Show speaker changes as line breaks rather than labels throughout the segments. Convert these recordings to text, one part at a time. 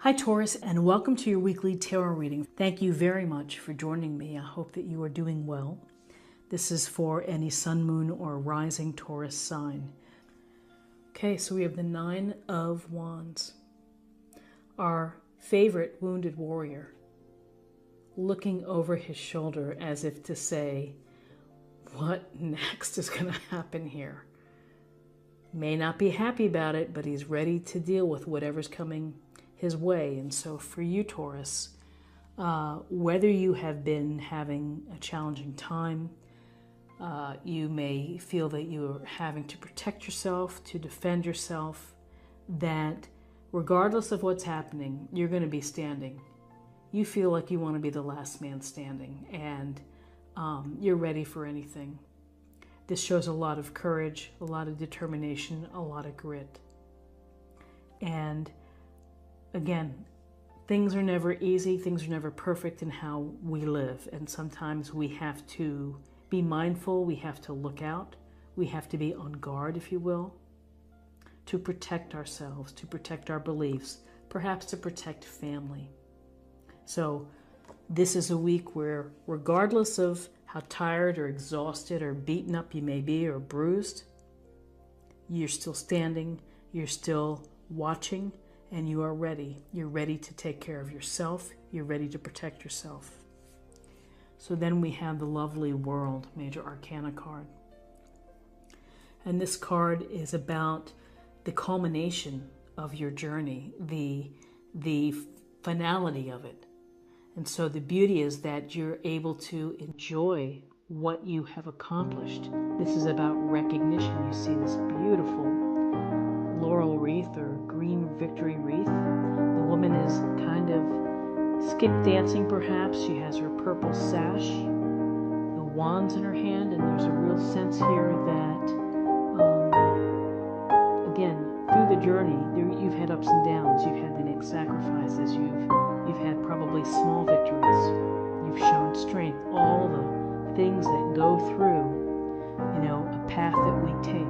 Hi Taurus, and welcome to your weekly tarot reading. Thank you very much for joining me. I hope that you are doing well. This is for any sun, moon, or rising Taurus sign. Okay, so we have the Nine of Wands. Our favorite wounded warrior looking over his shoulder as if to say, what next is going to happen here? May not be happy about it, but he's ready to deal with whatever's coming his way. And so for you, Taurus, whether you have been having a challenging time, you may feel that you're having to protect yourself, to defend yourself, that regardless of what's happening, you're going to be standing. You feel like you want to be the last man standing, and you're ready for anything. This shows a lot of courage, a lot of determination, a lot of grit. And again, things are never easy, things are never perfect in how we live. And sometimes we have to be mindful, we have to look out, we have to be on guard, if you will, to protect ourselves, to protect our beliefs, perhaps to protect family. So this is a week where, regardless of how tired or exhausted or beaten up you may be or bruised, you're still standing, you're still watching, and you are ready. You're ready to take care of yourself. You're ready to protect yourself. So then we have the lovely World Major Arcana card. And this card is about the culmination of your journey, the finality of it. And so the beauty is that you're able to enjoy what you have accomplished. This is about recognition. You see this beautiful laurel wreath or green victory wreath. The woman is kind of skip dancing perhaps. She has her purple sash, the wands in her hand, and there's a real sense here that, again, through the journey, you've had ups and downs, you've had to make sacrifices, you've had probably small victories, you've shown strength, all the things that go through, a path that we take.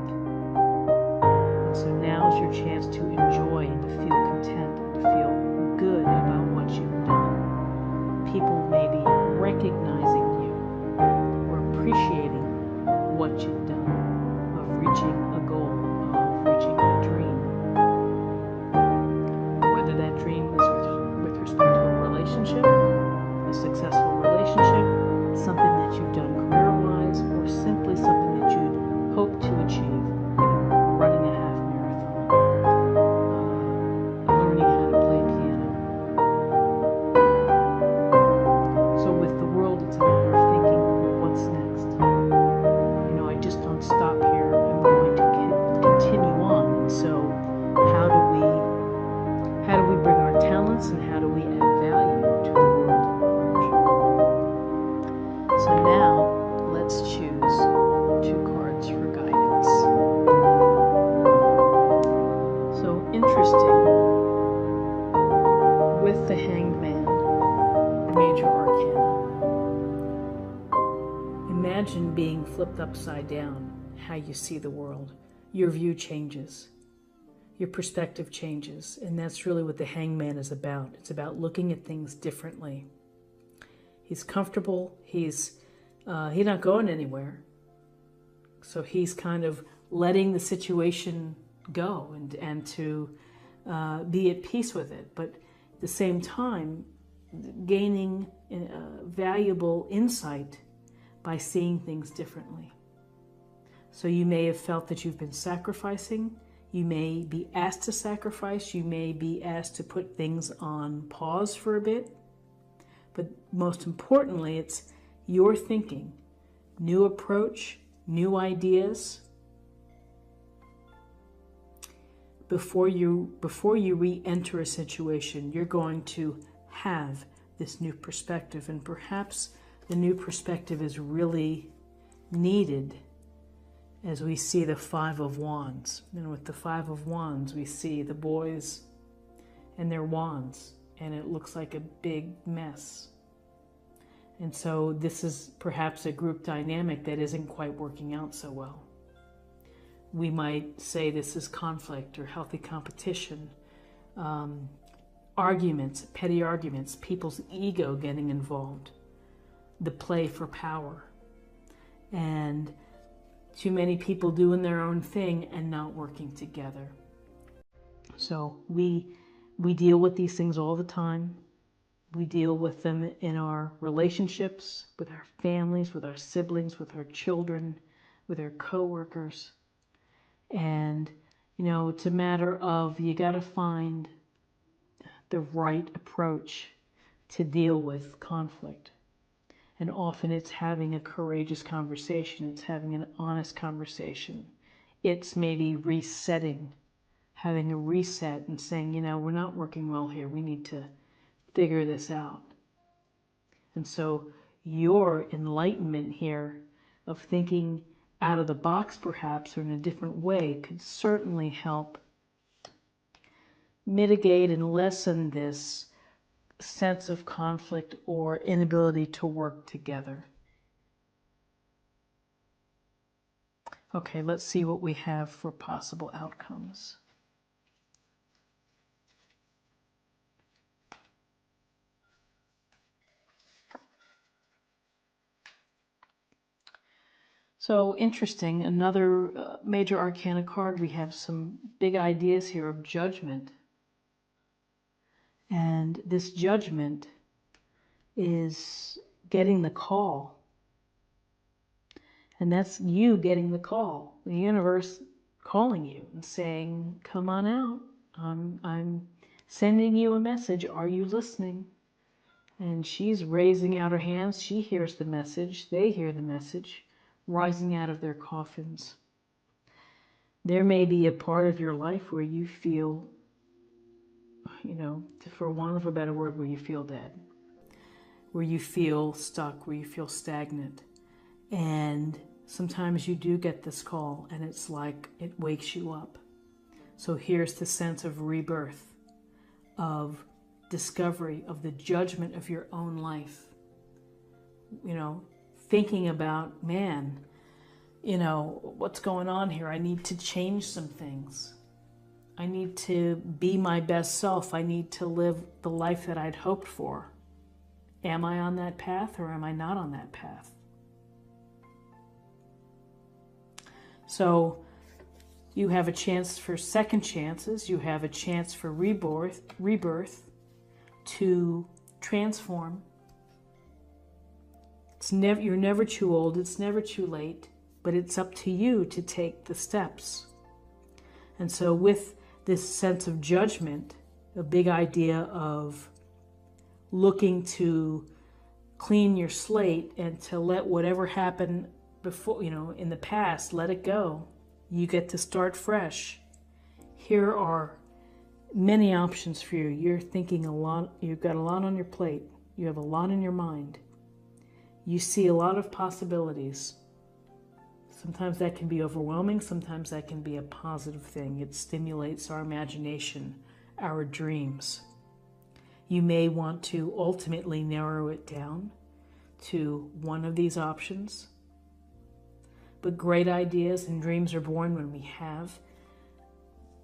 So now's your chance to enjoy and to feel content and to feel good about what you've done. People may be recognizing you or appreciating what you've done, of reaching a goal, of reaching a dream. Whether that dream is with respect to a relationship, a successful relationship, something that you've done career-wise, or simply something that you'd hope to achieve, running a half marathon, learning how to play piano. So with the World, it's a matter of thinking, what's next? I just don't stop here. I'm going to continue on. And so how do we bring our talents and how do we add value to the world at large? So now let's choose 2 cards for guidance. So interesting, with the Hanged Man, Major Arcana. Imagine being flipped upside down, how you see the world. Your view changes. Your perspective changes. And that's really what the Hanged Man is about. It's about looking at things differently. He's comfortable. He's not going anywhere. So he's kind of letting the situation go and to be at peace with it. But at the same time, gaining valuable insight by seeing things differently. So you may have felt that you've been sacrificing. You may be asked to sacrifice. You may be asked to put things on pause for a bit. But most importantly, it's your thinking, new approach, new ideas. Before you re-enter a situation, you're going to have this new perspective, and perhaps the new perspective is really needed as we see the Five of Wands. And with the Five of Wands, we see the boys and their wands, and it looks like a big mess. And so this is perhaps a group dynamic that isn't quite working out so well. We might say this is conflict or healthy competition. arguments, petty arguments, people's ego getting involved, the play for power, and too many people doing their own thing and not working together. So we deal with these things all the time. We deal with them in our relationships, with our families, with our siblings, with our children, with our coworkers. And, you know, it's a matter of you got to find the right approach to deal with conflict. And often it's having a courageous conversation. It's having an honest conversation. It's maybe resetting, having a reset and saying, you know, we're not working well here. We need to figure this out. And so your enlightenment here of thinking out of the box perhaps or in a different way could certainly help mitigate and lessen this sense of conflict or inability to work together. Okay, let's see what we have for possible outcomes. So interesting, another major arcana card, we have some big ideas here of judgment. And this judgment is getting the call. And that's you getting the call. The universe calling you and saying, come on out. I'm sending you a message. Are you listening? And she's raising out her hands. She hears the message. They hear the message, rising out of their coffins. There may be a part of your life where you feel, you know, for want of a better word, where you feel dead, where you feel stuck, where you feel stagnant. And sometimes you do get this call and it's like it wakes you up. So here's the sense of rebirth, of discovery, of the judgment of your own life. You know, thinking about, man, you know, what's going on here? I need to change some things. I need to be my best self. I need to live the life that I'd hoped for. Am I on that path or am I not on that path? So you have a chance for second chances. You have a chance for rebirth, to transform. You're never too old. It's never too late. But it's up to you to take the steps. And so with this sense of judgment, a big idea of looking to clean your slate and to let whatever happened before, you know, in the past, let it go. You get to start fresh. Here are many options for you. You're thinking a lot, you've got a lot on your plate. You have a lot in your mind. You see a lot of possibilities. Sometimes that can be overwhelming. Sometimes that can be a positive thing. It stimulates our imagination, our dreams. You may want to ultimately narrow it down to one of these options. But great ideas and dreams are born when we have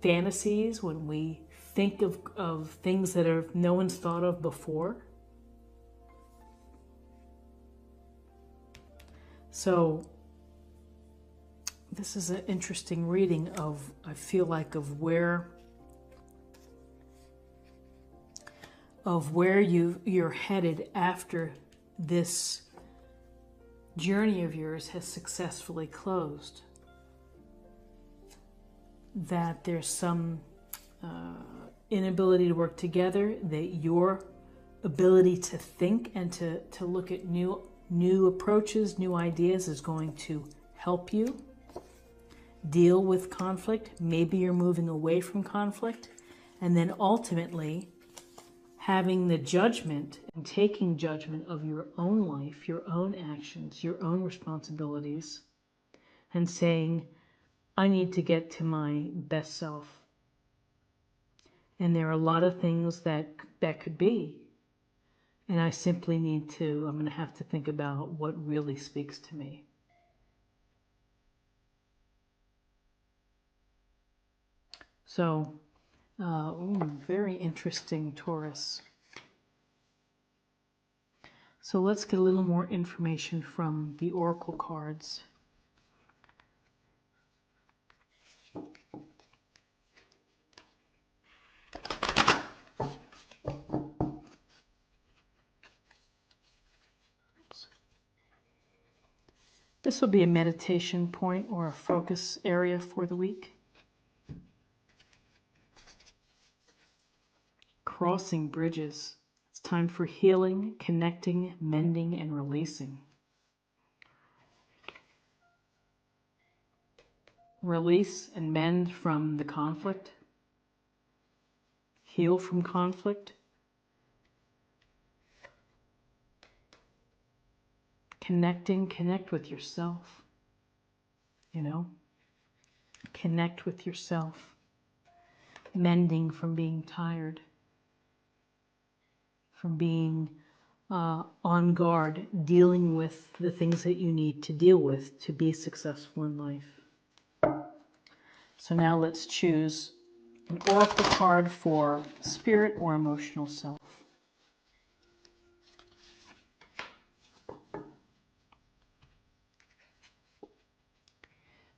fantasies, when we think of things that no one's thought of before. So this is an interesting reading of, I feel like, of where you're headed after this journey of yours has successfully closed. That there's some inability to work together, that your ability to think and to look at new approaches, new ideas is going to help you deal with conflict. Maybe you're moving away from conflict, and then ultimately having the judgment and taking judgment of your own life, your own actions, your own responsibilities, and saying, I need to get to my best self. And there are a lot of things that could be. And I simply need to, I'm going to have to think about what really speaks to me. So Very interesting, Taurus. So let's get a little more information from the oracle cards. This will be a meditation point or a focus area for the week. Crossing bridges. It's time for healing, connecting, mending, and releasing. Release and mend from the conflict. Heal from conflict. Connect with yourself. You know, connect with yourself. Mending from being tired. From being on guard, dealing with the things that you need to deal with to be successful in life. So now let's choose an oracle card for spirit or emotional self.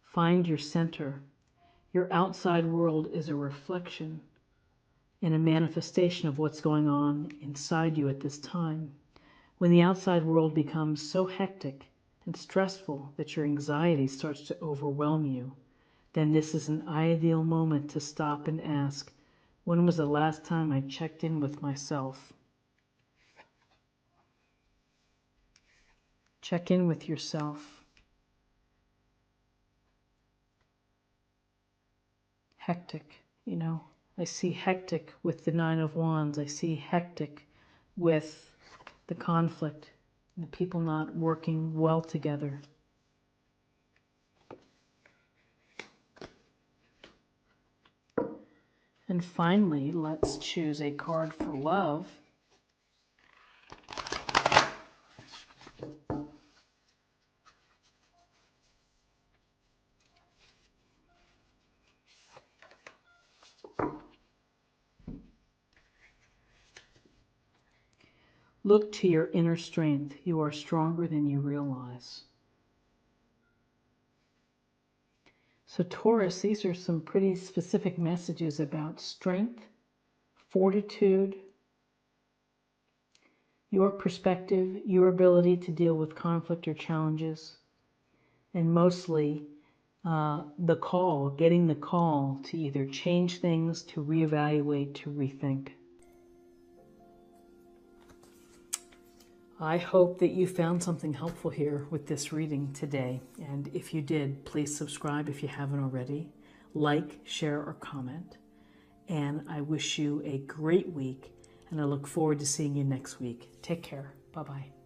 Find your center. Your outside world is a reflection and a manifestation of what's going on inside you at this time. When the outside world becomes so hectic and stressful that your anxiety starts to overwhelm you, then this is an ideal moment to stop and ask, when was the last time I checked in with myself? Check in with yourself. Hectic, you know. I see hectic with the Nine of Wands. I see hectic with the conflict, the people not working well together. And finally, let's choose a card for love. Look to your inner strength. You are stronger than you realize. So Taurus, these are some pretty specific messages about strength, fortitude, your perspective, your ability to deal with conflict or challenges, and mostly getting the call to either change things, to reevaluate, to rethink. I hope that you found something helpful here with this reading today. And if you did, please subscribe if you haven't already. Like, share, or comment. And I wish you a great week, and I look forward to seeing you next week. Take care. Bye-bye.